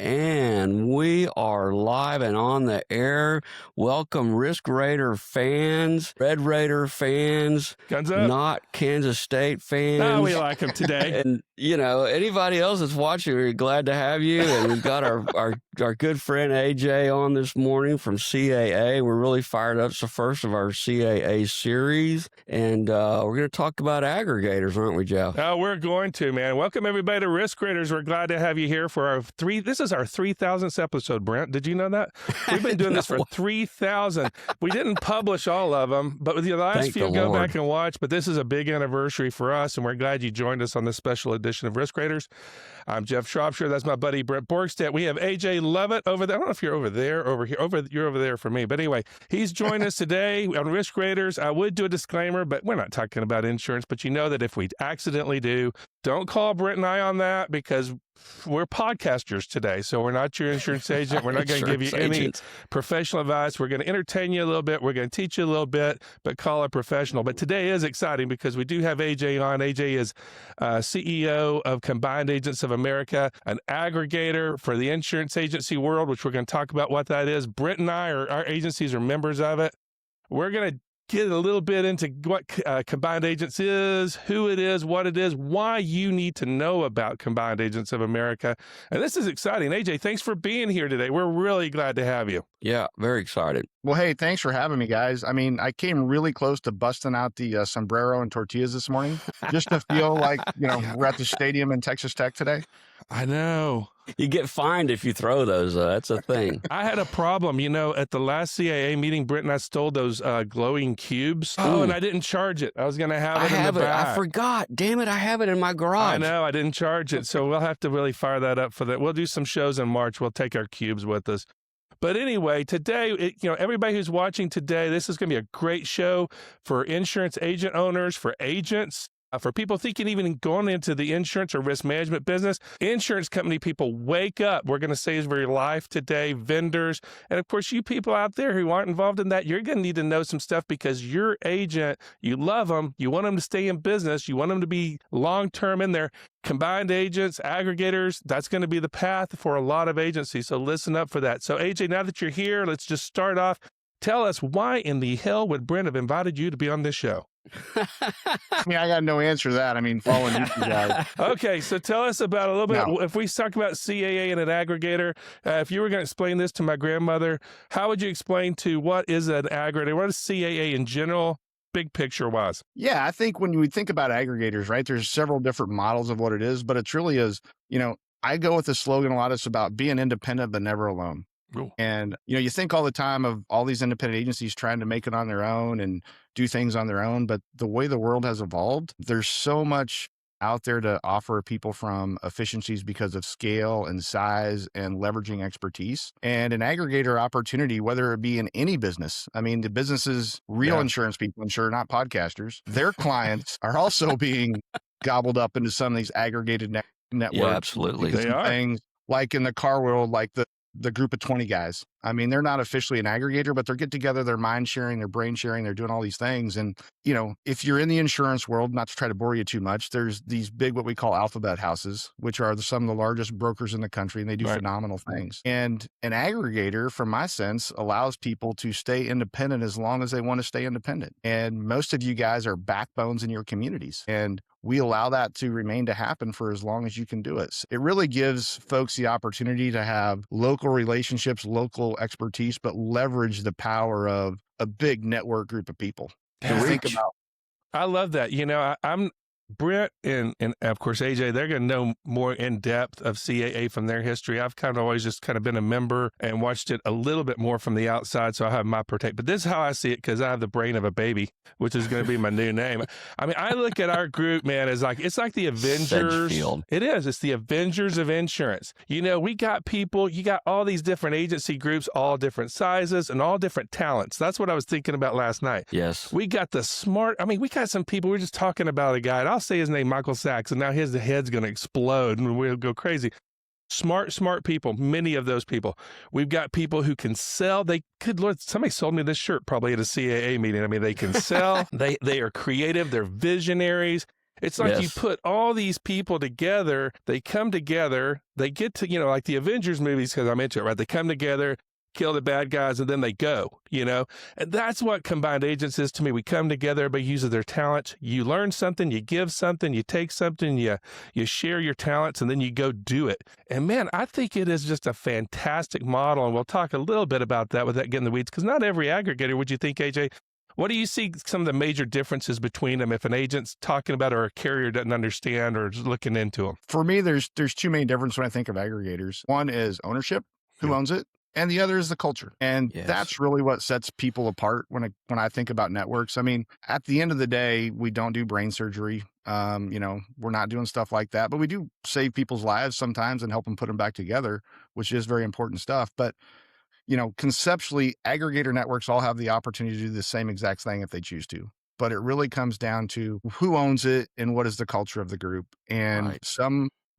And we are live and on the air. Welcome, Risk Raider fans, Red Raider fans, Guns up. not Kansas State fans. No, we like them today. And, you know, anybody else that's watching, we're glad to have you. And we've got our good friend AJ on this morning from CAA. We're really fired up. It's the first of our CAA series. And we're going to talk about aggregators, aren't we, Jeff? Oh, we're going to, man. Welcome, everybody, to Risk Raiders. We're glad to have you here for our this is our 3,000th episode, Brent. Did you know that? We've been doing this for 3,000. We didn't publish all of them, but with the last few, go back and watch. But this is a big anniversary for us, and we're glad you joined us on this special edition of Risk Raiders. I'm Jeff Shropshire. That's my buddy, Brent Borgstedt. We have AJ Lovitt over there. I don't know if you're over there, over here. You're over there for me. But anyway, he's joined us today on Risk Raiders. I would do a disclaimer, but we're not talking about insurance. But you know that if we accidentally do, don't call Brent and I on that, because we're podcasters today. So we're not your insurance agent. We're not going to give you any professional advice. We're going to entertain you a little bit. We're going to teach you a little bit, but call a professional. But today is exciting because we do have AJ on. AJ is CEO of Combined Agents of America, an aggregator for the insurance agency world, which we're going to talk about what that is. Brent and I, our agencies are members of it. We're going to get a little bit into what Combined Agents is, who it is, what it is, why you need to know about Combined Agents of America. And this is exciting. AJ, thanks for being here today. We're really glad to have you. Yeah, very excited. Well, hey, thanks for having me, guys. I mean, I came really close to busting out the sombrero and tortillas this morning just to feel like, we're at the stadium in Texas Tech today. I know. You get fined if you throw those. That's a thing. I had a problem, at the last CAA meeting. Brent and I stole those glowing cubes. Oh, and I didn't charge it. I was going to have it in the back. I forgot. Damn it. I have it in my garage. I know. I didn't charge it. So we'll have to really fire that up for that. We'll do some shows in March. We'll take our cubes with us. But anyway, today, everybody who's watching today, this is going to be a great show for insurance agent owners, for agents, for people thinking even going into the insurance or risk management business. Insurance company people, wake up. We're going to save your life today, vendors. And of course, you people out there who aren't involved in that, you're going to need to know some stuff, because your agent, you love them. You want them to stay in business. You want them to be long-term in there. Combined agents, aggregators, that's going to be the path for a lot of agencies. So listen up for that. So AJ, now that you're here, let's just start off. Tell us, why in the hell would Brent have invited you to be on this show? I got no answer to that. Following you guys. Okay, so tell us about a little bit. If we talk about CAA and an aggregator, if you were going to explain this to my grandmother, how would you explain to what is an aggregator? What is CAA in general, big picture wise? Yeah, I think when we think about aggregators, right, there's several different models of what it is, but it's really is, I go with the slogan a lot. It's about being independent, but never alone. Cool. And, you think all the time of all these independent agencies trying to make it on their own and do things on their own. But the way the world has evolved, there's so much out there to offer people, from efficiencies because of scale and size and leveraging expertise, and an aggregator opportunity, whether it be in any business. The businesses, real insurance people insure, not podcasters. Their clients are also being gobbled up into some of these aggregated networks. Yeah, absolutely. They are. Things like in the car world, like the group of 20 guys. They're not officially an aggregator, but they're get together, they're mind sharing, they're brain sharing, they're doing all these things. And, if you're in the insurance world, not to try to bore you too much, there's these big, what we call alphabet houses, which are some of the largest brokers in the country, and they do phenomenal things. And an aggregator, from my sense, allows people to stay independent as long as they want to stay independent. And most of you guys are backbones in your communities. And we allow that to remain to happen for as long as you can do it. It really gives folks the opportunity to have local relationships, local expertise, but leverage the power of a big network group of people. I love that. I'm Brent and of course AJ, they're going to know more in depth of CAA from their history. I've kind of always just kind of been a member and watched it a little bit more from the outside, so I have my protect. But this is how I see it, because I have the brain of a baby, which is going to be my new name. I look at our group, man, as it's like the Avengers. Sedgefield. It is. It's the Avengers of insurance. We got people. You got all these different agency groups, all different sizes and all different talents. That's what I was thinking about last night. Yes. We got the smart. We got some people. We're just talking about a guy. And I'll say his name, Michael Sachs, and now the head's going to explode and we'll go crazy. Smart people, many of those people. We've got people who can sell. Good Lord, somebody sold me this shirt probably at a CAA meeting. They can sell. They are creative. They're visionaries. It's like you Yes. put all these people together, they come together, they get to, like the Avengers movies, because I'm into it, right? They come together, kill the bad guys, and then they go, And that's what combined agents is to me. We come together, everybody uses their talents. You learn something, you give something, you take something, you share your talents, and then you go do it. And man, I think it is just a fantastic model. And we'll talk a little bit about that without getting the weeds, because not every aggregator, would you think, AJ? What do you see some of the major differences between them if an agent's talking about or a carrier doesn't understand or is looking into them? For me, there's two main differences when I think of aggregators. One is ownership, who owns it, and the other is the culture. And that's really what sets people apart when I think about networks. I mean, at the end of the day, we don't do brain surgery. We're not doing stuff like that, but we do save people's lives sometimes and help them put them back together, which is very important stuff. But conceptually, aggregator networks all have the opportunity to do the same exact thing if they choose to. But it really comes down to who owns it and what is the culture of the group. And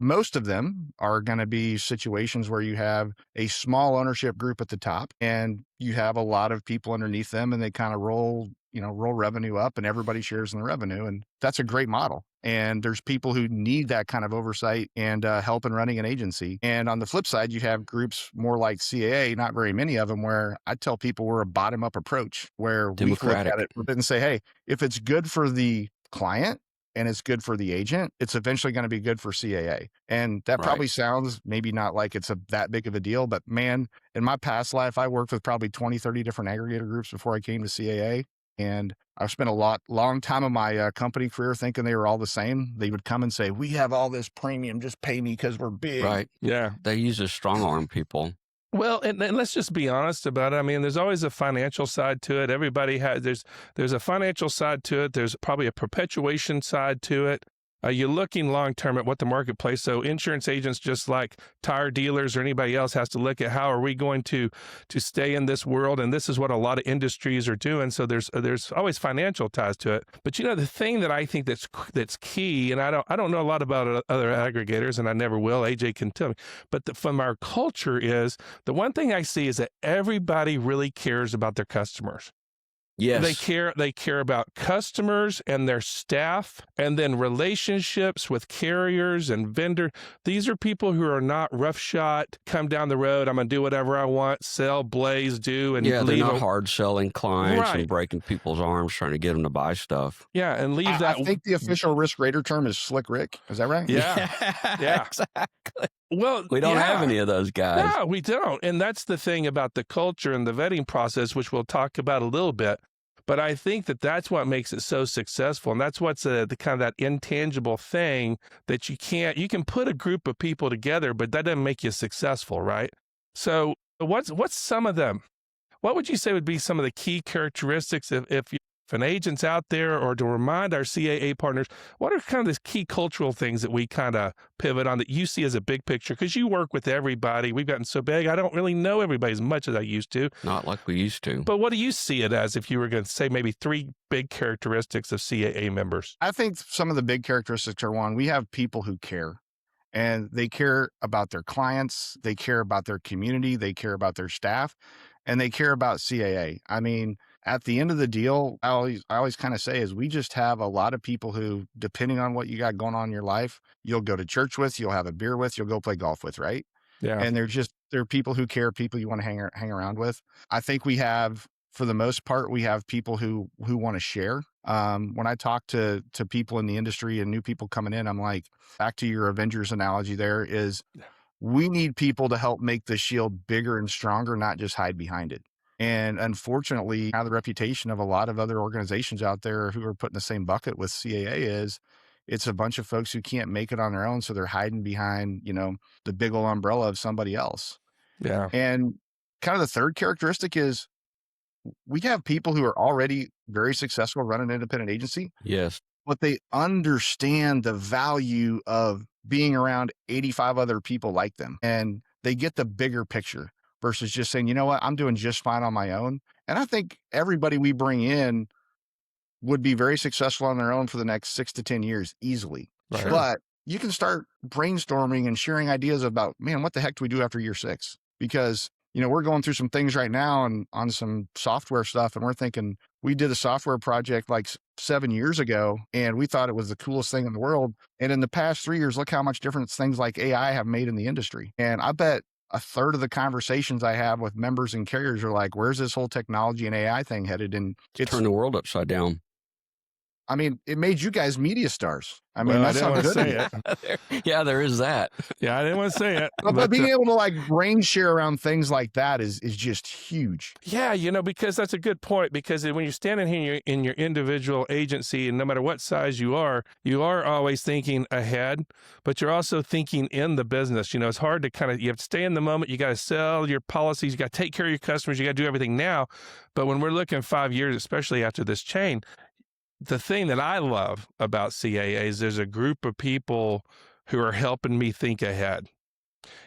most of them are going to be situations where you have a small ownership group at the top and you have a lot of people underneath them, and they kind of roll revenue up and everybody shares in the revenue. And that's a great model. And there's people who need that kind of oversight and help in running an agency. And on the flip side, you have groups more like CAA, not very many of them, where I tell people we're a bottom-up approach, where we look at it and say, hey, if it's good for the client and it's good for the agent, it's eventually going to be good for CAA. And that probably sounds maybe not like it's that big of a deal, but man, in my past life, I worked with probably 20, 30 different aggregator groups before I came to CAA. And I've spent a long time of my company career thinking they were all the same. They would come and say, we have all this premium, just pay me because we're big. Right. Yeah. They use to strong arm people. Well, and let's just be honest about it. I mean, there's always a financial side to it. Everybody has, there's a financial side to it. There's probably a perpetuation side to it. You're looking long-term at what the marketplace. So insurance agents, just like tire dealers or anybody else, has to look at how are we going to stay in this world. And this is what a lot of industries are doing. So there's always financial ties to it. But the thing that I think that's key, and I don't know a lot about other aggregators, and I never will. AJ can tell me. But from our culture is the one thing I see is that everybody really cares about their customers. Yes. They care about customers and their staff, and then relationships with carriers and vendors. These are people who are not roughshod, come down the road, I'm going to do whatever I want, sell, blaze, do, and they're leave not hard selling clients and Right. breaking people's arms trying to get them to buy stuff. Yeah, and leave that. I think the official risk rater term is Slick Rick. Is that right? Yeah. Yeah. Exactly. Well, We don't have any of those guys. No, we don't. And that's the thing about the culture and the vetting process, which we'll talk about a little bit. But I think that that's what makes it so successful. And that's what's the kind of that intangible thing that you can put a group of people together, but that doesn't make you successful, right? So what's some of them? What would you say would be some of the key characteristics if an agent's out there, or to remind our CAA partners, what are kind of the key cultural things that we kind of pivot on that you see as a big picture? Because you work with everybody. We've gotten so big, I don't really know everybody as much as I used to. Not like we used to. But what do you see it as if you were going to say maybe 3 big characteristics of CAA members? I think some of the big characteristics are, one, we have people who care. And they care about their clients, they care about their community, they care about their staff, and they care about CAA. I mean, at the end of the deal, I always kind of say is we just have a lot of people who, depending on what you got going on in your life, you'll go to church with, you'll have a beer with, you'll go play golf with, right? Yeah. And they're people who care, people you want to hang around with. I think we have, for the most part, we have people who want to share. When I talk to people in the industry and new people coming in, I'm like, back to your Avengers analogy, there is, we need people to help make the shield bigger and stronger, not just hide behind it. And unfortunately, now the reputation of a lot of other organizations out there who are put in the same bucket with CAA is, it's a bunch of folks who can't make it on their own. So they're hiding behind, the big old umbrella of somebody else. Yeah. And kind of the third characteristic is, we have people who are already very successful running an independent agency. Yes. But they understand the value of being around 85 other people like them. And they get the bigger picture versus just saying, you know what, I'm doing just fine on my own. And I think everybody we bring in would be very successful on their own for the next 6 to 10 years easily. Right. But you can start brainstorming and sharing ideas about, man, what the heck do we do after year 6? Because we're going through some things right now and on some software stuff, and we're thinking, we did a software project like 7 years ago, and we thought it was the coolest thing in the world. And in the past 3 years, look how much difference things like AI have made in the industry. And I bet a third of the conversations I have with members and carriers are like, where's this whole technology and AI thing headed? And it's, Turn the world upside down. I mean, it made you guys media stars. I mean, Well, that's I how didn't good want to it say is. it. Yeah, there is that. Yeah, I didn't want to say it. But being able to like brain share around things like that is just huge. Yeah, because that's a good point. Because when you're standing here in your individual agency, and no matter what size you are always thinking ahead, but you're also thinking in the business. It's hard to you have to stay in the moment. You got to sell your policies. You got to take care of your customers. You got to do everything now. But when we're looking 5 years, especially after this chain, the thing that I love about CAA is there's a group of people who are helping me think ahead.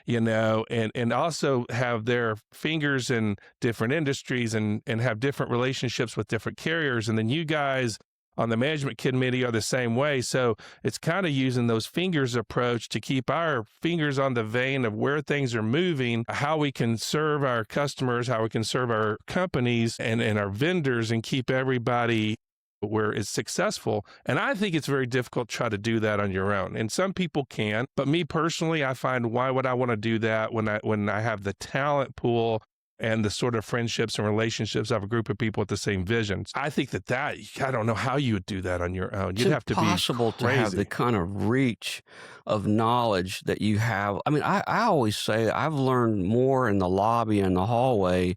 And also have their fingers in different industries and have different relationships with different carriers. And then you guys on the management committee are the same way. So it's kind of using those fingers approach to keep our fingers on the vein of where things are moving, how we can serve our customers, how we can serve our companies and our vendors and keep everybody where it's successful. And I think it's very difficult to try to do that on your own. And some people can, but me personally, I find, why would I want to do that when I have the talent pool and the sort of friendships and relationships of a group of people with the same visions? I think that I don't know how you would do that on your own. You'd have to be crazy. It's impossible to have the kind of reach of knowledge that you have. I mean, I always say I've learned more in the lobby and the hallway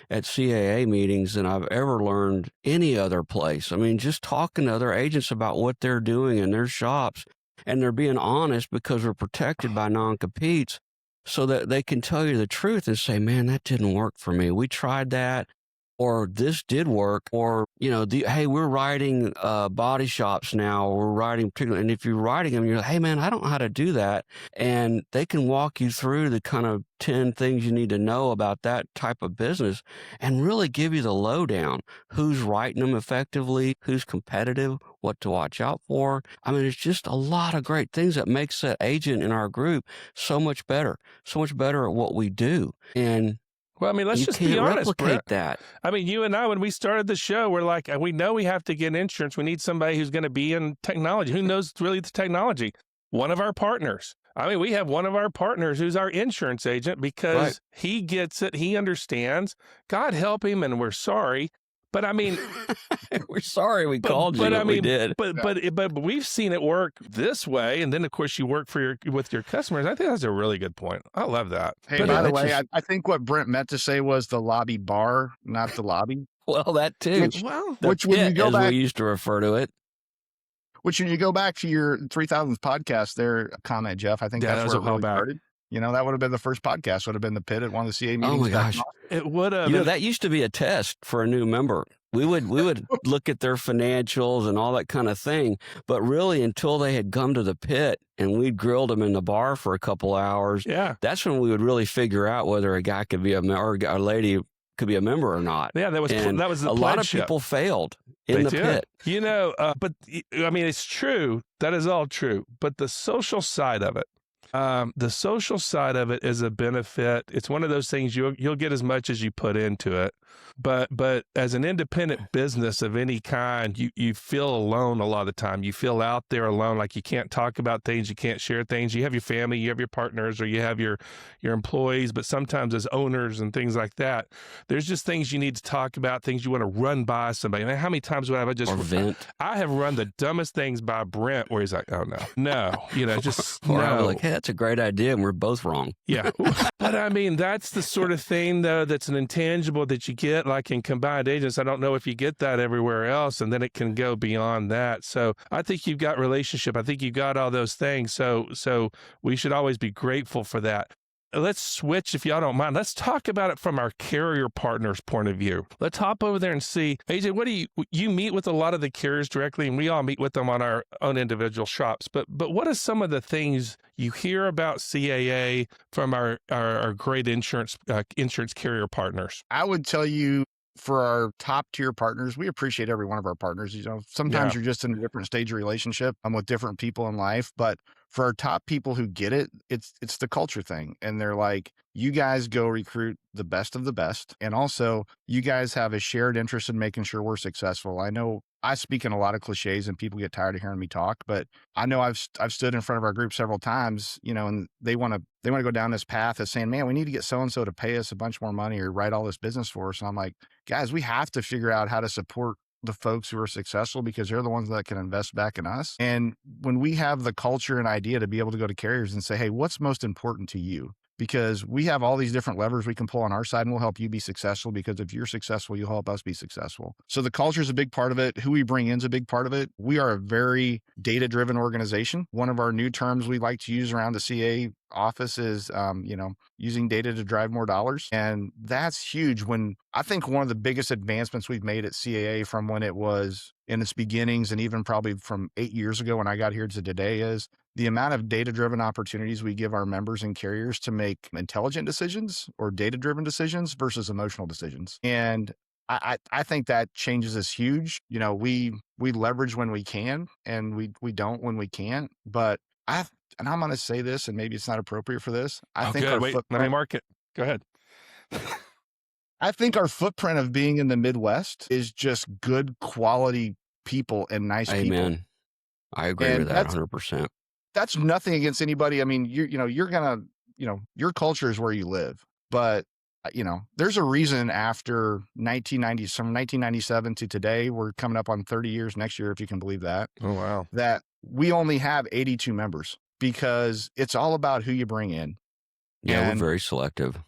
at CAA meetings than I've ever learned any other place. I mean, just talking to other agents about what they're doing in their shops, and they're being honest because we're protected by non-competes, so that they can tell you the truth and say, man, that didn't work for me. We tried that, or this did work, or, hey, we're writing body shops now, we're writing particularly, and if you're writing them, you're like, hey, man, I don't know how to do that. And they can walk you through the kind of 10 things you need to know about that type of business and really give you the lowdown, who's writing them effectively, who's competitive, what to watch out for. I mean, it's just a lot of great things that makes that agent in our group so much better at what we do. And well, I mean, let's just be honest, replicate Brett. that. I mean, you and I, when we started the show, we're like, we know we have to get insurance. We need somebody who's going to be in technology. Who knows really the technology? One of our partners. I mean, we have one of our partners who's our insurance agent because he gets it. He understands. God help him, and we're sorry. But I mean, we're sorry we called you. But I mean, we did. But we've seen it work this way, and then of course you work with your customers. I think that's a really good point. I love that. Hey, but by the way, I think what Brent meant to say was the lobby bar, not the lobby. Well, that too. Which when you go back, we used to refer to it. Which when you go back to your 3000th podcast, there comment, Jeff. I think that's where it really started. That would have been the first podcast. Would have been the pit at one of the CA meetings. Oh my gosh, it would have. That used to be a test for a new member. We would look at their financials and all that kind of thing, but really until they had come to the pit and we'd grilled them in the bar for a couple hours. Yeah, that's when we would really figure out whether a guy could be a member or a lady could be a member or not. Yeah, that was the a lot of people failed in the pit. But I mean, it's true. That is all true. But the social side of it. The social side of it is a benefit. It's one of those things you'll get as much as you put into it. But as an independent business of any kind, you feel alone a lot of the time. You feel out there alone, like you can't talk about things, you can't share things. You have your family, you have your partners, or you have your employees, but sometimes as owners and things like that, there's just things you need to talk about, things you want to run by somebody. I mean, how many times would I just vent? I have run the dumbest things by Brent where he's like, oh no, just or no. I was like, hey, that's a great idea, and we're both wrong. Yeah. But I mean, that's the sort of thing, though, that's an intangible that you get, like in combined agents. I don't know if you get that everywhere else, and then it can go beyond that. So I think you've got relationship. I think you've got all those things. So we should always be grateful for that. Let's switch, if y'all don't mind. Let's talk about it from our carrier partners' point of view. Let's hop over there and see. AJ, what do you meet with a lot of the carriers directly, and we all meet with them on our own individual shops. But what are some of the things you hear about CAA from our great insurance carrier partners? I would tell you for our top tier partners, we appreciate every one of our partners. Sometimes Yeah. you're just in a different stage of relationship with different people in life, but for our top people who get it, it's the culture thing. And they're like, you guys go recruit the best of the best. And also you guys have a shared interest in making sure we're successful. I know I speak in a lot of cliches and people get tired of hearing me talk, but I know I've stood in front of our group several times, and they want to go down this path of saying, man, we need to get so-and-so to pay us a bunch more money or write all this business for us. And I'm like, guys, we have to figure out how to support the folks who are successful because they're the ones that can invest back in us. And when we have the culture and idea to be able to go to carriers and say, hey, what's most important to you? Because we have all these different levers we can pull on our side and we'll help you be successful because if you're successful, you'll help us be successful. So the culture is a big part of it. Who we bring in is a big part of it. We are a very data-driven organization. One of our new terms we like to use around the CAA office is, using data to drive more dollars. And that's huge. When I think one of the biggest advancements we've made at CAA from when it was in its beginnings and even probably from 8 years ago when I got here to today is the amount of data-driven opportunities we give our members and carriers to make intelligent decisions or data-driven decisions versus emotional decisions. And I think that changes is huge. We leverage when we can and we don't when we can't. But and I'm going to say this, and maybe it's not appropriate for this. I think our Wait, let me mark it. Go ahead. I think our footprint of being in the Midwest is just good quality people and nice people. Amen. I agree with that 100%. That's nothing against anybody. I mean, you're gonna, your culture is where you live, but there's a reason after 1990, from 1997 to today, we're coming up on 30 years next year, if you can believe that. Oh, wow. That we only have 82 members because it's all about who you bring in. Yeah, we're very selective.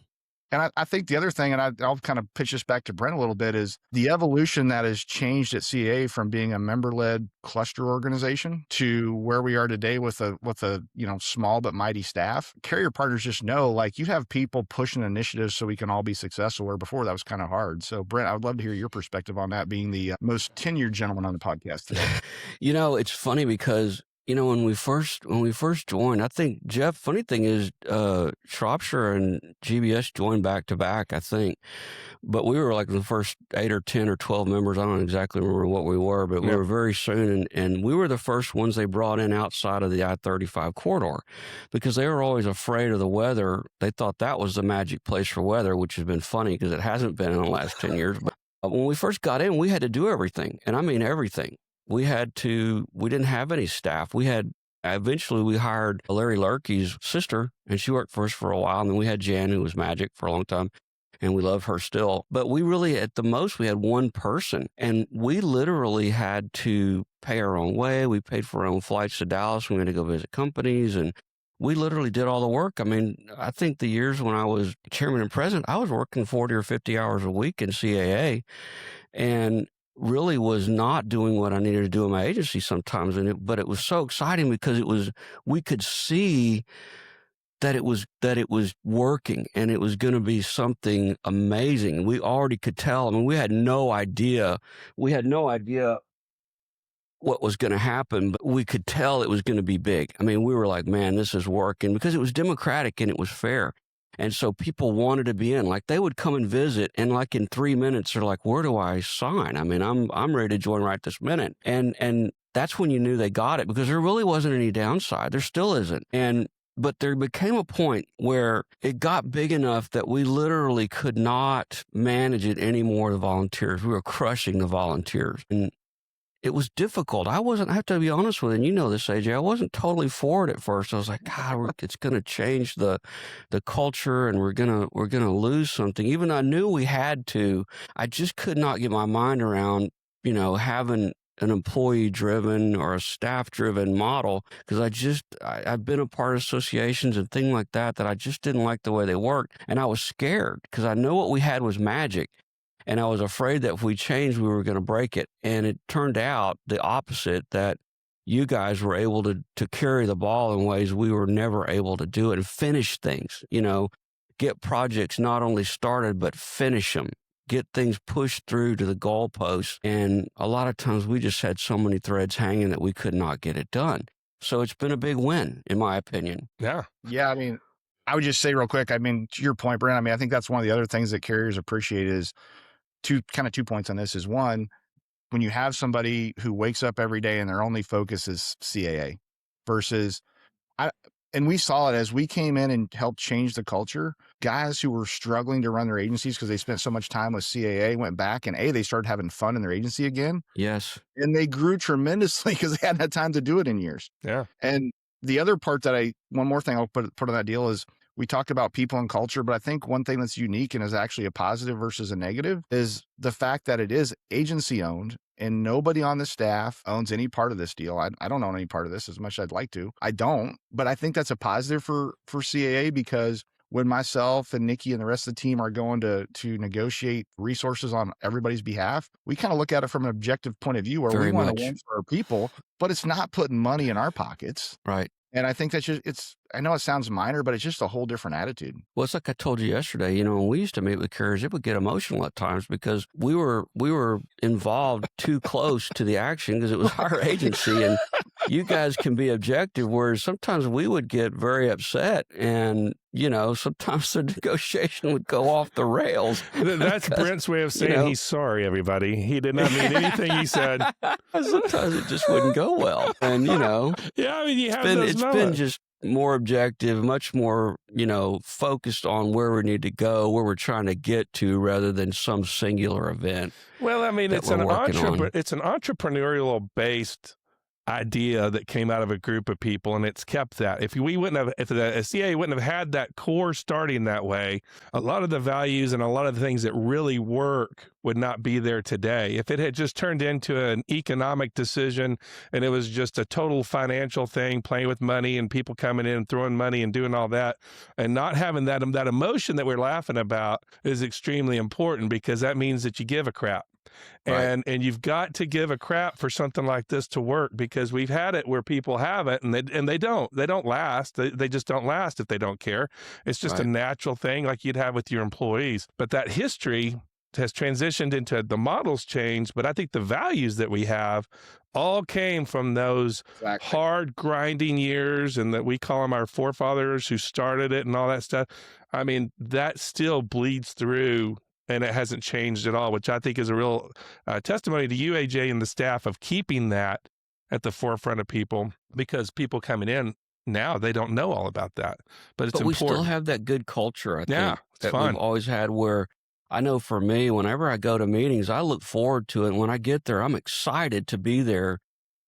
And I think the other thing, and I'll kind of pitch this back to Brent a little bit, is the evolution that has changed at CAA from being a member-led cluster organization to where we are today with a small but mighty staff. Carrier partners just know, like, you have people pushing initiatives so we can all be successful, where before that was kind of hard. So Brent, I would love to hear your perspective on that, being the most tenured gentleman on the podcast today. It's funny because when we first joined, I think, Jeff, funny thing is, Shropshire and GBS joined back to back, I think, but we were like the first 8 or 10 or 12 members. I don't exactly remember what we were, but we were very soon. And we were the first ones they brought in outside of the I-35 corridor because they were always afraid of the weather. They thought that was the magic place for weather, which has been funny because it hasn't been in the last 10 years. But when we first got in, we had to do everything. And I mean, everything. We didn't have any staff. Eventually we hired Larry Lurkey's sister, and she worked for us for a while. And then we had Jan, who was magic for a long time, and we love her still. But we really, at the most, we had one person, and we literally had to pay our own way. We paid for our own flights to Dallas. We had to go visit companies, and we literally did all the work. I mean, I think the years when I was chairman and president, I was working 40 or 50 hours a week in CAA, and really was not doing what I needed to do in my agency sometimes. But it was so exciting because we could see that it was working and it was going to be something amazing. We already could tell. I mean, we had no idea what was going to happen, but we could tell it was going to be big. I mean, we were like, man, this is working because it was democratic and it was fair. And so people wanted to be in. Like, they would come and visit, and like in 3 minutes, they're like, where do I sign? I mean, I'm ready to join right this minute. And that's when you knew they got it, because there really wasn't any downside. There still isn't. But there became a point where it got big enough that we literally could not manage it anymore, the volunteers. We were crushing the volunteers. And it was difficult. I have to be honest with you, and you know this, AJ, I wasn't totally for it at first. I was like, God, it's going to change the culture, and we're going to lose something. Even though I knew we had to, I just could not get my mind around, having an employee-driven or a staff-driven model, because I've been a part of associations and things like that I just didn't like the way they worked. And I was scared because I knew what we had was magic. And I was afraid that if we changed, we were going to break it. And it turned out the opposite, that you guys were able to carry the ball in ways we were never able to do it, and finish things, get projects not only started, but finish them, get things pushed through to the goalposts. And a lot of times we just had so many threads hanging that we could not get it done. So it's been a big win, in my opinion. Yeah. Yeah. I mean, I would just say real quick, I mean, to your point, Brent, I mean, I think that's one of the other things that carriers appreciate is two points on this is one, when you have somebody who wakes up every day and their only focus is CAA versus and we saw it as we came in and helped change the culture. Guys who were struggling to run their agencies because they spent so much time with CAA went back and they started having fun in their agency again. Yes. And they grew tremendously because they hadn't had time to do it in years. Yeah. And the other part one more thing I'll put on that deal is we talked about people and culture, but I think one thing that's unique and is actually a positive versus a negative is the fact that it is agency owned and nobody on the staff owns any part of this deal. I don't own any part of this as much as I'd like to. I don't, but I think that's a positive for CAA because when myself and Nikki and the rest of the team are going to negotiate resources on everybody's behalf, we kind of look at it from an objective point of view where we want to win for our people, but it's not putting money in our pockets. Right. And I think that's just, I know it sounds minor, but it's just a whole different attitude. Well, it's like I told you yesterday, when we used to meet with carriers, it would get emotional at times because we were involved too close to the action because it was our agency and you guys can be objective, whereas sometimes we would get very upset and, sometimes the negotiation would go off the rails. That's Brent's way of saying he's sorry, everybody. He did not mean anything he said. Sometimes it just wouldn't go well. And, yeah, I mean, it's been just more objective, much more, focused on where we need to go, where we're trying to get to rather than some singular event. Well, I mean, it's an entrepreneurial based idea that came out of a group of people, and it's kept that. If the CAA wouldn't have had that core starting that way, a lot of the values and a lot of the things that really work would not be there today. If it had just turned into an economic decision and it was just a total financial thing, playing with money and people coming in and throwing money and doing all that, and not having that emotion that we're laughing about is extremely important because that means that you give a crap. Right. And you've got to give a crap for something like this to work because we've had it where people have it and they don't last. They just don't last if they don't care. It's just a natural thing like you'd have with your employees. But that history has transitioned into the models change. But I think the values that we have all came from those hard grinding years and that we call them our forefathers who started it and all that stuff. I mean, that still bleeds through. And it hasn't changed at all, which I think is a real testimony to you, AJ, and the staff of keeping that at the forefront of people because people coming in now, they don't know all about that. But it's important. We still have that good culture, I think, it's that fun. we've always had where I know for me, whenever I go to meetings, I look forward to it. And when I get there, I'm excited to be there,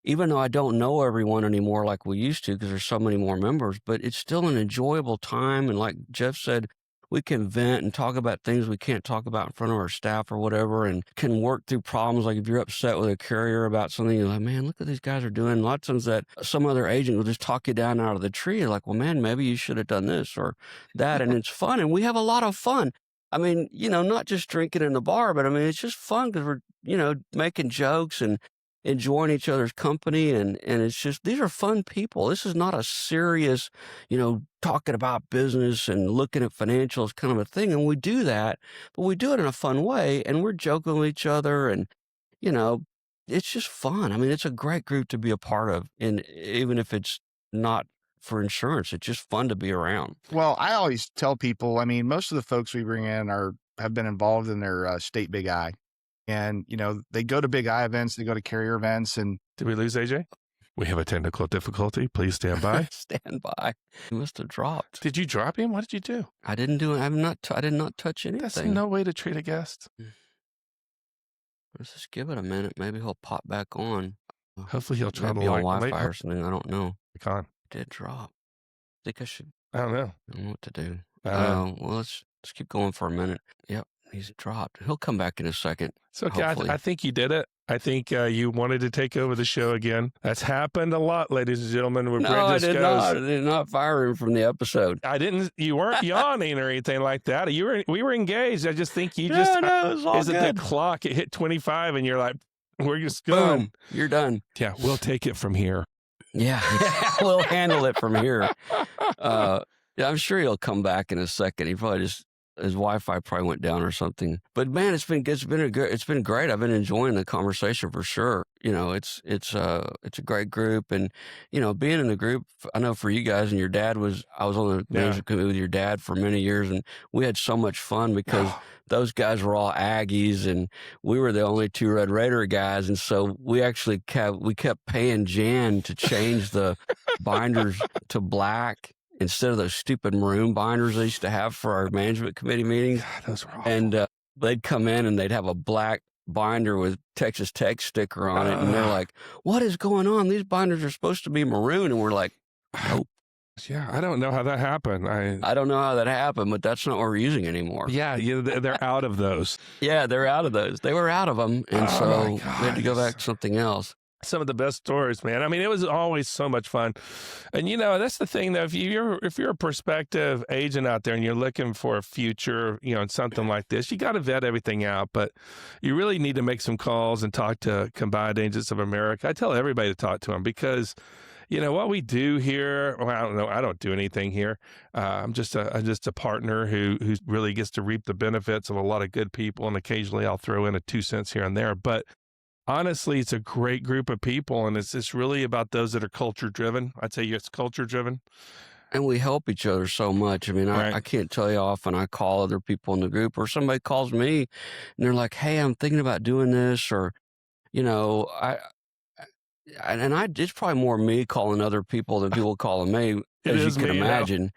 even though I don't know everyone anymore like we used to because there's so many more members. But it's still an enjoyable time. And like Jeff said, we can vent and talk about things we can't talk about in front of our staff or whatever and can work through problems. Like if you're upset with a carrier about something, you're like, man, look what these guys are doing. A lot of times that some other agent will just talk you down out of the tree. You're like, well, man, maybe you should have done this or that. And it's fun. And we have a lot of fun. I mean, not just drinking in the bar, but I mean, it's just fun because we're, making jokes and enjoying each other's company. And it's just, these are fun people. This is not a serious, talking about business and looking at financials kind of a thing. And we do that, but we do it in a fun way. And we're joking with each other. And, it's just fun. I mean, it's a great group to be a part of. And even if it's not for insurance, it's just fun to be around. Well, I always tell people, I mean, most of the folks we bring in have been involved in their state Big I. And, they go to Big I events, they go to carrier events. And did we lose AJ? We have a technical difficulty. Please stand by. Stand by. He must have dropped. Did you drop him? What did you do? I didn't do it. I did not touch anything. That's no way to treat a guest. Let's just give it a minute. Maybe he'll pop back on. Hopefully he'll try to on Wi-Fi or something. I don't know. It did drop. Think I should. I don't know. I don't know what to do. Well, let's keep going for a minute. Yep. He's dropped. He'll come back in a second. It's okay. I think you did it. I think you wanted to take over the show again. That's happened a lot, ladies and gentlemen. I did not. I did not fire him from the episode. I didn't. You weren't yawning or anything like that. We were engaged. I just think you it was all isn't good. The clock? It hit 25, and you're like, we're just going. Boom. You're done. Yeah, we'll take it from here. Yeah, we'll handle it from here. I'm sure he'll come back in a second. He probably just. His Wi-Fi probably went down or something. But man, it's been great. I've been enjoying the conversation for sure. it's a great group, and being in the group, I know for you guys and your dad I was on the management committee with your dad for many years, and we had so much fun because those guys were all Aggies, and we were the only two Red Raider guys, and so we actually kept paying Jan to change the binders to black instead of those stupid maroon binders they used to have for our management committee meetings. God, those were awful. And they'd come in and they'd have a black binder with Texas Tech sticker on it, and they're like, "What is going on? These binders are supposed to be maroon," and we're like, "Nope." Yeah, I don't know how that happened. I don't know how that happened, but that's not what we're using anymore. Yeah, they're out of those. Yeah, they're out of those. They were out of them, and so we had to go back to something else. Some of the best stories, man. I mean, it was always so much fun. And that's the thing though, if you're a prospective agent out there and you're looking for a future, in something like this, you got to vet everything out, but you really need to make some calls and talk to Combined Agents of America. I tell everybody to talk to them because what we do here, well, I don't know. I don't do anything here. I'm just a partner who really gets to reap the benefits of a lot of good people. And occasionally I'll throw in a 2 cents here and there, but honestly, it's a great group of people, and it's really about those that are culture driven. I'd say it's culture driven. And we help each other so much. I mean, I can't tell you how often I call other people in the group, or somebody calls me and they're like, "Hey, I'm thinking about doing this," or, it's probably more me calling other people than people calling me, as you can imagine.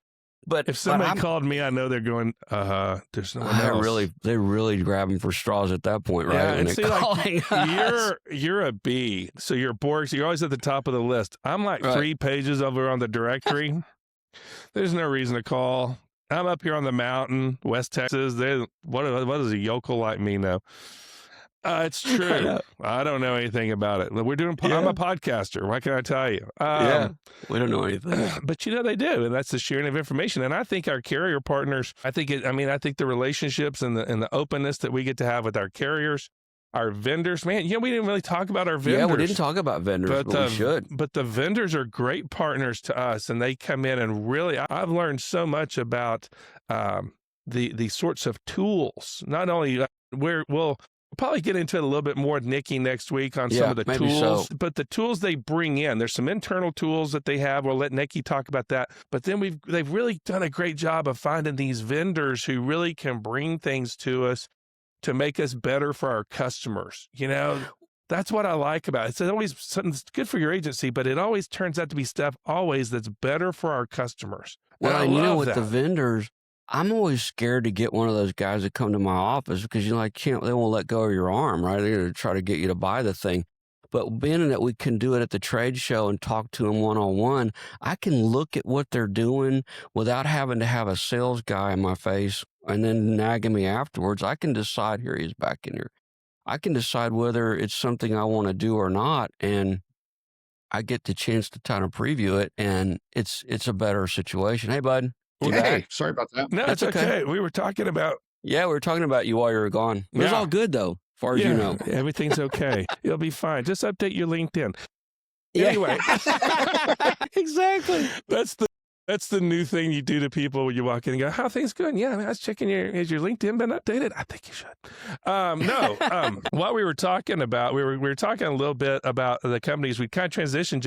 But if somebody called me, I know they're going, there's no one else. They're really grabbing for straws at that point, right? Yeah, and see, like, you're a B, so you're Borg, so you're always at the top of the list. I'm like 3 pages over on the directory. There's no reason to call. I'm up here on the mountain, West Texas. What does a yokel like me know? It's true. I don't know anything about it. I'm a podcaster. What can I tell you? We don't know anything. But they do, and that's the sharing of information. And I think our carrier partners, I think the relationships and the openness that we get to have with our carriers, our vendors, man, we didn't really talk about our vendors. Yeah, we didn't talk about vendors, but we should. But the vendors are great partners to us, and they come in and really, I've learned so much about the sorts of tools. Not only we'll probably get into it a little bit more, Nikki, next week on some of the tools, but the tools they bring in. There's some internal tools that they have. We'll let Nikki talk about that. But then they've really done a great job of finding these vendors who really can bring things to us to make us better for our customers. That's what I like about it. It's always something that's good for your agency, but it always turns out to be stuff that's better for our customers. Well, and with the vendors, I'm always scared to get one of those guys that come to my office because they won't let go of your arm, right? They're going to try to get you to buy the thing. But being that we can do it at the trade show and talk to them one-on-one, I can look at what they're doing without having to have a sales guy in my face and then nagging me afterwards. I can decide, here he is back in here. I can decide whether it's something I want to do or not. And I get the chance to kind of preview it, and it's a better situation. Hey, bud. Hey, sorry about that. No, it's okay. We were talking about... Yeah, we were talking about you while you were gone. It was all good, though, as far as you know. Everything's okay. You'll be fine. Just update your LinkedIn. Anyway. Exactly. That's the new thing you do to people when you walk in and go, "How are things going?" "Yeah, I was checking has your LinkedIn been updated?" "I think you should." What we were talking about, we were talking a little bit about the companies. We kind of transitioned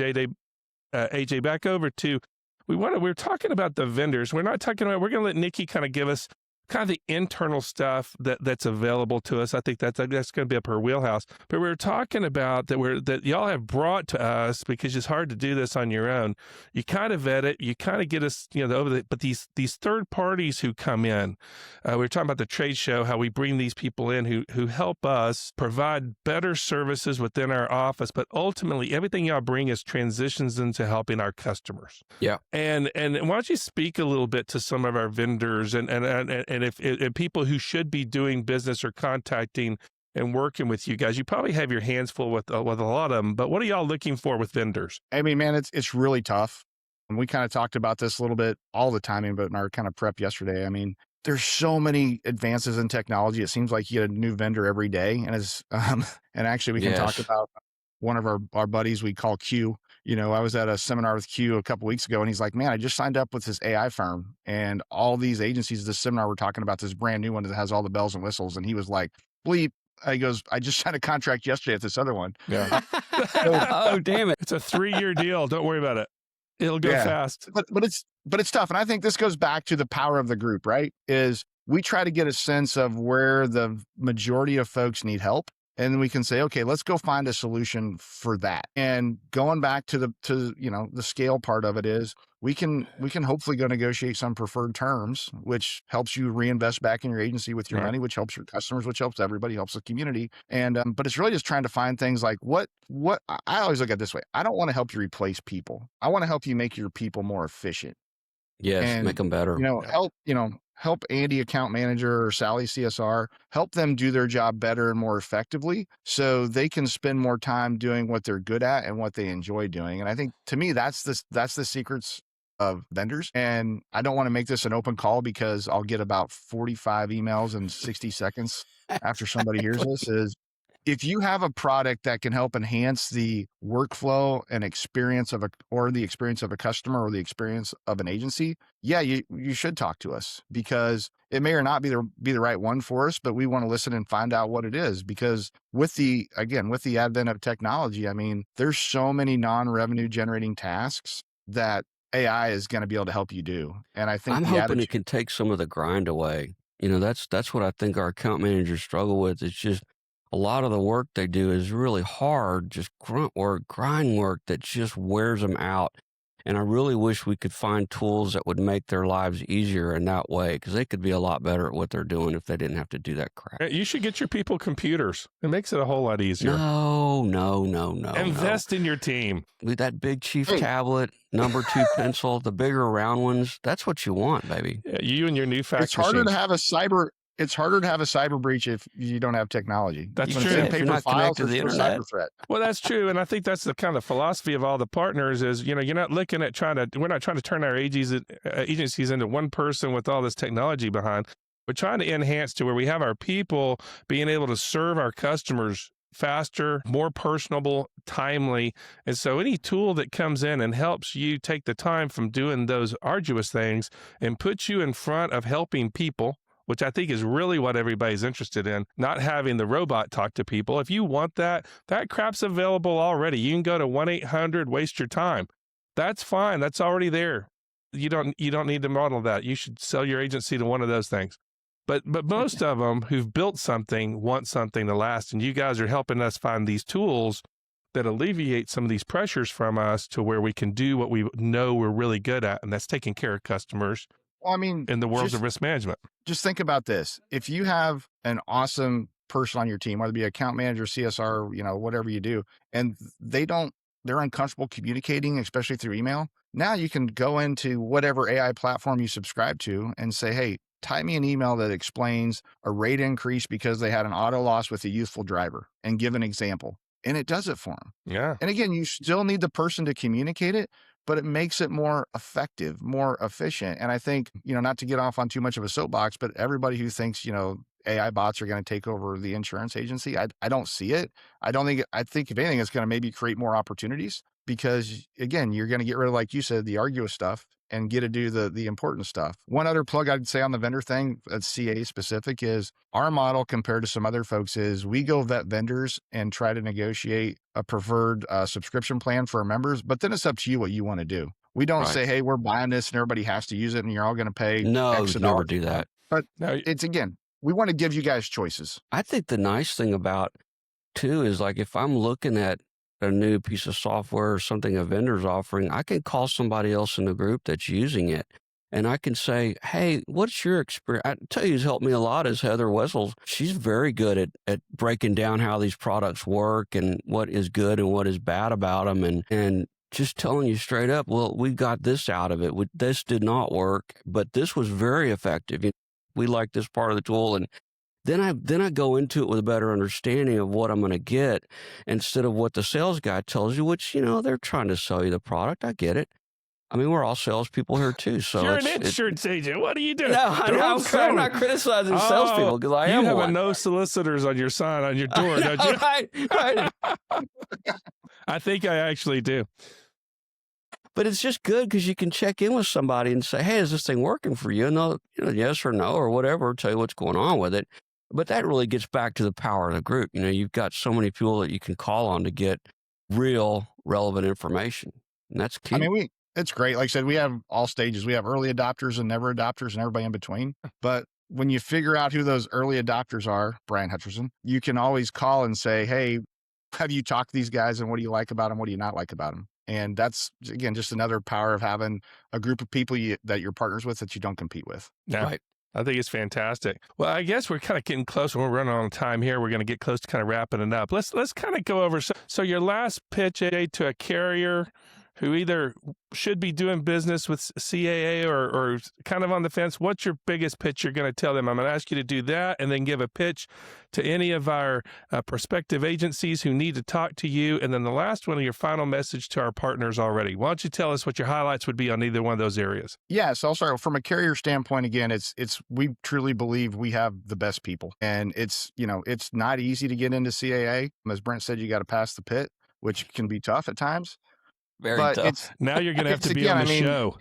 AJ back over to, we were talking about the vendors. We're not talking about, we're going to let Nikki kind of give us kind of the internal stuff that's available to us. I think that's going to be up her wheelhouse. But we were talking about that y'all have brought to us, because it's hard to do this on your own. You kind of vet it, you kind of get us, but these third parties who come in, we were talking about the trade show, how we bring these people in who help us provide better services within our office, but ultimately everything y'all bring is transitions into helping our customers. Yeah. And why don't you speak a little bit to some of our vendors and if people who should be doing business or contacting and working with you guys? You probably have your hands full with a lot of them, but what are y'all looking for with vendors? I mean, man, it's really tough. And we kind of talked about this a little bit all the time, but in our kind of prep yesterday. I mean, there's so many advances in technology. It seems like you get a new vendor every day. And actually we can talk about one of our buddies we call Q. I was at a seminar with Q a couple weeks ago, and he's like, "Man, I just signed up with this AI firm, and all these agencies, this seminar we're talking about, this brand new one that has all the bells and whistles." And he was like, "Bleep, He goes, I just signed a contract yesterday at this other one. Yeah. Oh, damn it. It's a 3-year deal. Don't worry about it. It'll go fast. But it's tough. And I think this goes back to the power of the group, right? Is we try to get a sense of where the majority of folks need help. And then we can say, okay, let's go find a solution for that. And going back to the scale part of it is we can hopefully go negotiate some preferred terms, which helps you reinvest back in your agency with your money, which helps your customers, which helps everybody, helps the community. And but it's really just trying to find things like what I always look at it this way. I don't want to help you replace people. I want to help you make your people more efficient. Yes, And, make them better. Help Andy, account manager, or Sally, CSR, help them do their job better and more effectively so they can spend more time doing what they're good at and what they enjoy doing. And I think, to me, that's the secrets of vendors. And I don't want to make this an open call because I'll get about 45 emails in 60 seconds after somebody hears this is, if you have a product that can help enhance the workflow and experience of the experience of a customer or the experience of an agency, yeah, you should talk to us, because it may or not be the right one for us, but we want to listen and find out what it is. Because with the advent of technology, I mean, there's so many non-revenue generating tasks that AI is going to be able to help you do. And I think I'm hoping it can take some of the grind away. That's what I think our account managers struggle with. It's just a lot of the work they do is really hard, just grunt work, grind work that just wears them out. And I really wish we could find tools that would make their lives easier in that way, because they could be a lot better at what they're doing if they didn't have to do that crap. You should get your people computers. It makes it a whole lot easier. No. Invest in your team. With that big chief tablet, number 2 pencil, the bigger round ones, that's what you want, baby. Yeah, you and your new fax It's harder machine. to have a cyber breach if you don't have technology. That's When true. it's in If you're paper not files, connected to the it's a internet. cyber threat. Well, that's true. And I think that's the kind of philosophy of all the partners is, you're not looking at we're not trying to turn our agencies into one person with all this technology behind. We're trying to enhance to where we have our people being able to serve our customers faster, more personable, timely. And so any tool that comes in and helps you take the time from doing those arduous things and puts you in front of helping people, which I think is really what everybody's interested in, not having the robot talk to people. If you want that crap's available already. You can go to 1-800 waste your time. That's fine. That's already there. You don't need to model that. You should sell your agency to one of those things. But most of them who've built something want something to last, and you guys are helping us find these tools that alleviate some of these pressures from us to where we can do what we know we're really good at, and that's taking care of customers. Well, I mean, in the world of risk management. Just think about this. If you have an awesome person on your team, whether it be account manager, CSR, whatever you do, and they're uncomfortable communicating, especially through email. Now you can go into whatever AI platform you subscribe to and say, hey, type me an email that explains a rate increase because they had an auto loss with a youthful driver, and give an example. And it does it for them. Yeah. And again, you still need the person to communicate it, but it makes it more effective, more efficient. And I think, not to get off on too much of a soapbox, but everybody who thinks, AI bots are going to take over the insurance agency, I don't see it. I think if anything, it's going to maybe create more opportunities, because again, you're going to get rid of, like you said, the arduous stuff and get to do the important stuff. One other plug I'd say on the vendor thing that's CA specific is our model compared to some other folks is we go vet vendors and try to negotiate a preferred subscription plan for our members, but then it's up to you what you want to do. We don't say, hey, we're buying this and everybody has to use it and you're all going to pay X never do that. But it's, again, we want to give you guys choices. I think the nice thing about too is, like, if I'm looking at a new piece of software or something a vendor's offering, I can call somebody else in the group that's using it. And I can say, hey, what's your experience? I tell you, who's helped me a lot is Heather Wessels. She's very good at breaking down how these products work and what is good and what is bad about them. And just telling you straight up, well, we got this out of it. This did not work, but this was very effective. We like this part of the tool. And then I go into it with a better understanding of what I'm going to get instead of what the sales guy tells you, which, they're trying to sell you the product. I get it. I mean, we're all salespeople here too. So you're an insurance agent. What are you doing? No, I'm not criticizing salespeople because I am You have one. a no solicitors on your sign on your door, don't you? Right. I think I actually do. But it's just good because you can check in with somebody and say, hey, is this thing working for you? No, yes or no or whatever, tell you what's going on with it. But that really gets back to the power of the group. You've got so many people that you can call on to get real relevant information. And that's I key. mean, it's great. Like I said, we have all stages. We have early adopters and never adopters and everybody in between. But when you figure out who those early adopters are, Brian Hutcherson, you can always call and say, hey, have you talked to these guys and what do you like about them? What do you not like about them? And that's, again, just another power of having a group of people that you're partners with that you don't compete with. Yeah. Right. I think it's fantastic. Well, I guess we're kind of getting close. We're running on time here. We're going to get close to kind of wrapping it up. Let's kind of go over. So your last pitch, AJ, to a carrier who either should be doing business with CAA or kind of on the fence, what's your biggest pitch you're going to tell them? I'm going to ask you to do that and then give a pitch to any of our prospective agencies who need to talk to you. And then the last one, your final message to our partners already. Why don't you tell us what your highlights would be on either one of those areas? Yeah, so I'll start from a carrier standpoint. Again, it's we truly believe we have the best people, and it's not easy to get into CAA. As Brent said, you got to pass the pit, which can be tough at times. Very But tough. Now you're going to have to be on the show.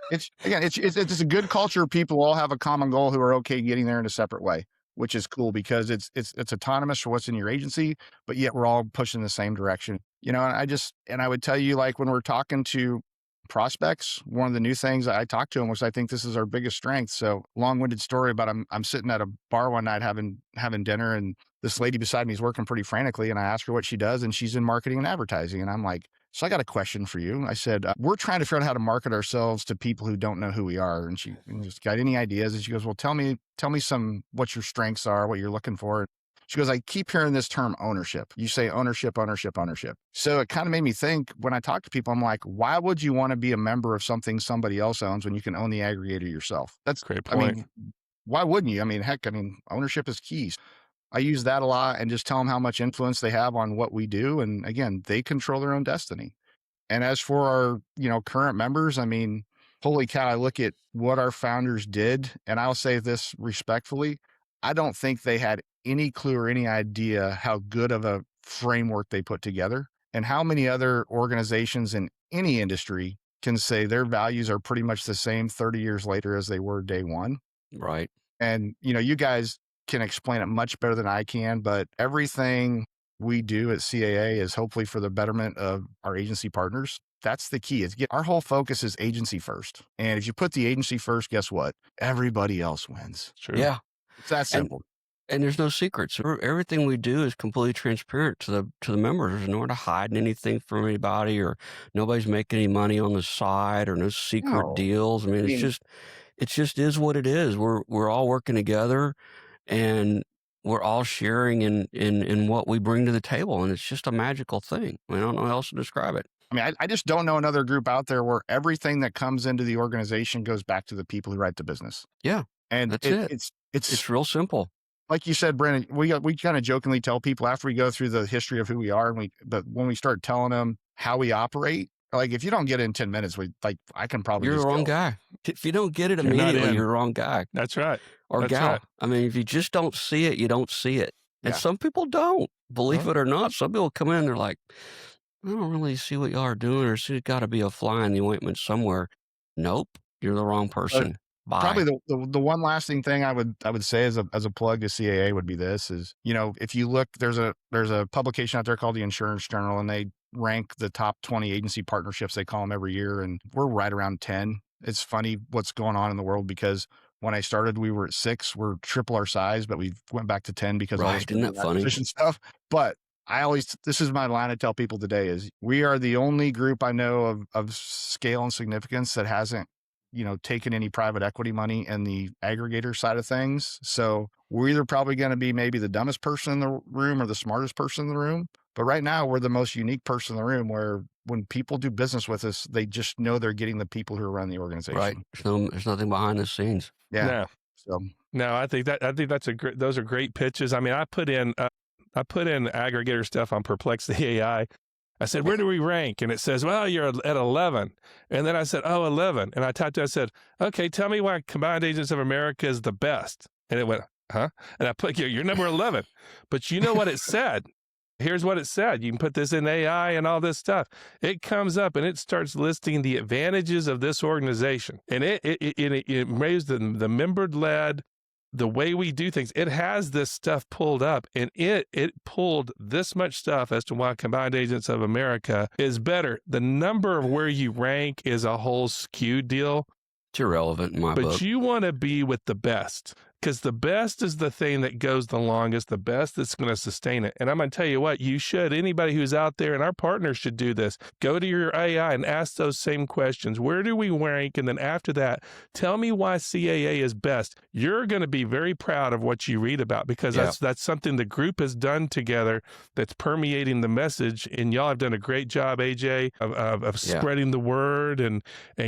It's a good culture of people who all have a common goal who are okay getting there in a separate way, which is cool because it's autonomous for what's in your agency, but yet we're all pushing the same direction. And I would tell you, like when we're talking to prospects, one of the new things I talked to them was, I think this is our biggest strength. So long-winded story, but I'm sitting at a bar one night having dinner, and this lady beside me is working pretty frantically, and I asked her what she does, and she's in marketing and advertising, and I'm like, so I got a question for you. I said, we're trying to figure out how to market ourselves to people who don't know who we are. And she just got any ideas. And she goes, well, tell me what your strengths are, what you're looking for. She goes, I keep hearing this term ownership. You say ownership, ownership, ownership. So it kind of made me think when I talk to people, I'm like, why would you want to be a member of something somebody else owns when you can own the aggregator yourself? That's Great point. Why wouldn't you? Ownership is key. I use that a lot and just tell them how much influence they have on what we do. And again, they control their own destiny. And as for our, current members, holy cow, I look at what our founders did, and I'll say this respectfully, I don't think they had any clue or any idea how good of a framework they put together, and how many other organizations in any industry can say their values are pretty much the same 30 years later as they were day one. Right. And, you guys can explain it much better than I can, but everything we do at CAA is hopefully for the betterment of our agency partners. That's the key. Our whole focus is agency first. And if you put the agency first, guess what? Everybody else wins. True. Yeah. It's that simple. And there's no secrets. Everything we do is completely transparent to the members. There's nowhere to hide anything from anybody, or nobody's making any money on the side, or no secret deals. It just is what it is. We're all working together, and we're all sharing in what we bring to the table. And it's just a magical thing. I don't know how else to describe it. I just don't know another group out there where everything that comes into the organization goes back to the people who write the business. Yeah. And that's it. It's real simple. Like you said, Brandon, we kind of jokingly tell people after we go through the history of who we are, but when we start telling them how we operate, like if you don't get it in 10 minutes, I can probably you're the wrong guy. If you don't get it immediately, you're the wrong guy. That's right. Or That's gal. right. If you just don't see it, you don't see it. And Yeah. some people don't, believe it or not. Some people come in and they're like, I don't really see what y'all are doing, or see it got to be a fly in the ointment somewhere. Nope, you're the wrong person. Bye. Probably the one lasting thing I would say as a plug to CAA would be this is, if you look, there's a publication out there called the Insurance Journal, and they rank the top 20 agency partnerships. They call them every year, and we're right around 10. It's funny what's going on in the world, because when I started, we were at 6. We're triple our size, but we went back to 10 because of all Right, isn't that funny? acquisition stuff. But this is my line I tell people today is, we are the only group I know of scale and significance that hasn't, taken any private equity money in the aggregator side of things. So we're either probably going to be maybe the dumbest person in the room or the smartest person in the room. But right now we're the most unique person in the room, where when people do business with us, they just know they're getting the people who run the organization. Right. There's nothing behind the scenes. Yeah. No, I think that's those are great pitches. I put in aggregator stuff on Perplexity AI. I said, where do we rank? And it says, well, you're at 11. And then I said, 11. And I typed it, I said, okay, tell me why Combined Agents of America is the best. And it went, huh? And I put, you're number 11. But you know what it said? Here's what it said. You can put this in AI and all this stuff. It comes up and it starts listing the advantages of this organization. And it raised the member-led, the way we do things, it has this stuff pulled up, and it pulled this much stuff as to why Combined Agents of America is better. The number of where you rank is a whole skewed deal. It's irrelevant in my book. But you want to be with the best, because the best is the thing that goes the longest, the best that's going to sustain it. And I'm going to tell you what, you should, anybody who's out there, and our partners should do this, go to your AI and ask those same questions. Where do we rank? And then after that, tell me why CAA is best. You're going to be very proud of what you read about, because that's something the group has done together that's permeating the message. And y'all have done a great job, AJ, of spreading the word and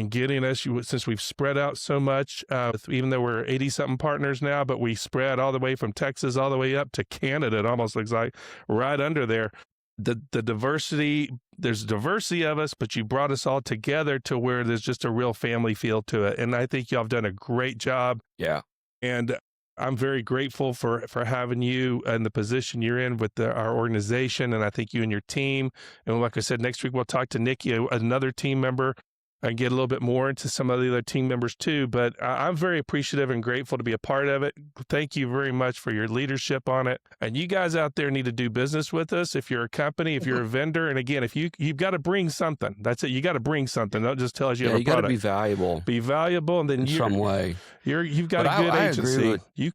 getting us, since we've spread out so much, even though we're 80-something partners now, but we spread all the way from Texas all the way up to Canada. It almost looks like right under there. The diversity, there's diversity of us, but you brought us all together to where there's just a real family feel to it. And I think y'all have done a great job. Yeah. And I'm very grateful for having you in the position you're in with our organization. And I think you and your team. And like I said, next week we'll talk to Nikki, another team member, and get a little bit more into some of the other team members too. But I'm very appreciative and grateful to be a part of it. Thank you very much for your leadership on it. And you guys out there need to do business with us. If you're a company, if you're a vendor, and again, if you've got to bring something, that's it. You got to bring something. Don't just tell us you have a product. You got to be valuable. Be valuable, and then in some way. You've got a good agency. You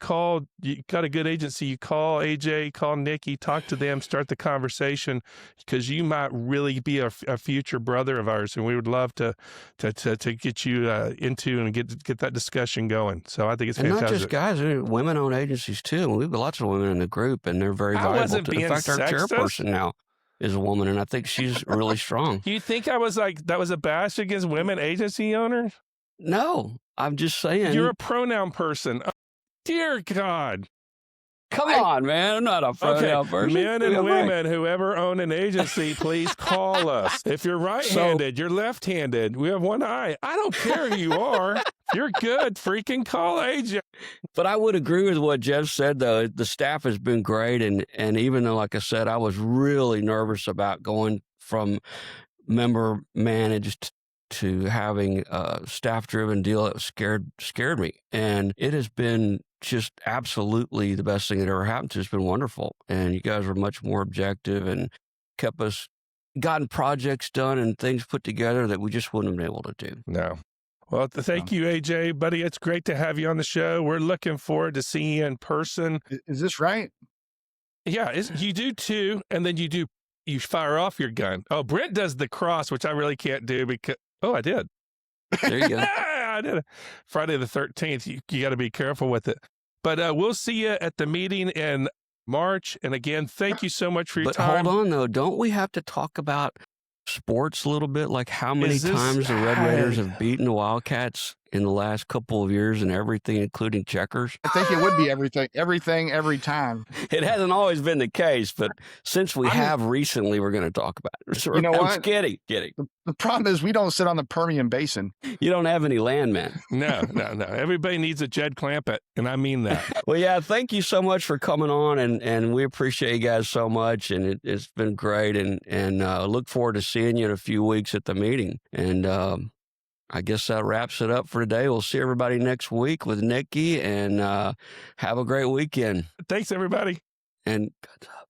got a good agency. You call AJ, call Nikki, talk to them, start the conversation, because you might really be a future brother of ours, and we would love to get you into and get that discussion going. So I think it's fantastic. And not just guys, women-owned agencies too. We've got lots of women in the group, and they're very valuable. In fact, our chairperson now is a woman, and I think she's really strong. You think that was a bash against women agency owners? No, I'm just saying. You're a pronoun person. Oh, dear God. Come on, man. I'm not a pronoun person. Men and women, whoever own an agency, please call us. If you're right-handed, you're left-handed, we have one eye. I don't care who you are. If you're good, freaking call AJ. But I would agree with what Jeff said, though. The staff has been great. And even though, like I said, I was really nervous about going from member managed to having a staff-driven deal, that scared me. And it has been just absolutely the best thing that ever happened to us. It's been wonderful. And you guys were much more objective and gotten projects done and things put together that we just wouldn't have been able to do. No. Well, thank you, AJ, buddy. It's great to have you on the show. We're looking forward to seeing you in person. Is this right? Yeah, you do too. And then you fire off your gun. Oh, Brent does the cross, which I really can't do because, I did. There you go. I did it. Friday the 13th. You got to be careful with it. But we'll see you at the meeting in March. And again, thank you so much for your time. But hold on, though. Don't we have to talk about sports a little bit? Like how many times the Red Raiders have beaten the Wildcats in the last couple of years and everything, including checkers? I think it would be everything, every time. It hasn't always been the case, but since we have recently, we're going to talk about it. So you know what? Kidding. The problem is we don't sit on the Permian Basin. You don't have any land, man. No. Everybody needs a Jed Clampett, and I mean that. Well, yeah, thank you so much for coming on, and we appreciate you guys so much, and it's been great, and look forward to seeing you in a few weeks at the meeting. And I guess that wraps it up for today. We'll see everybody next week with Nikki, and have a great weekend. Thanks, everybody. And good job.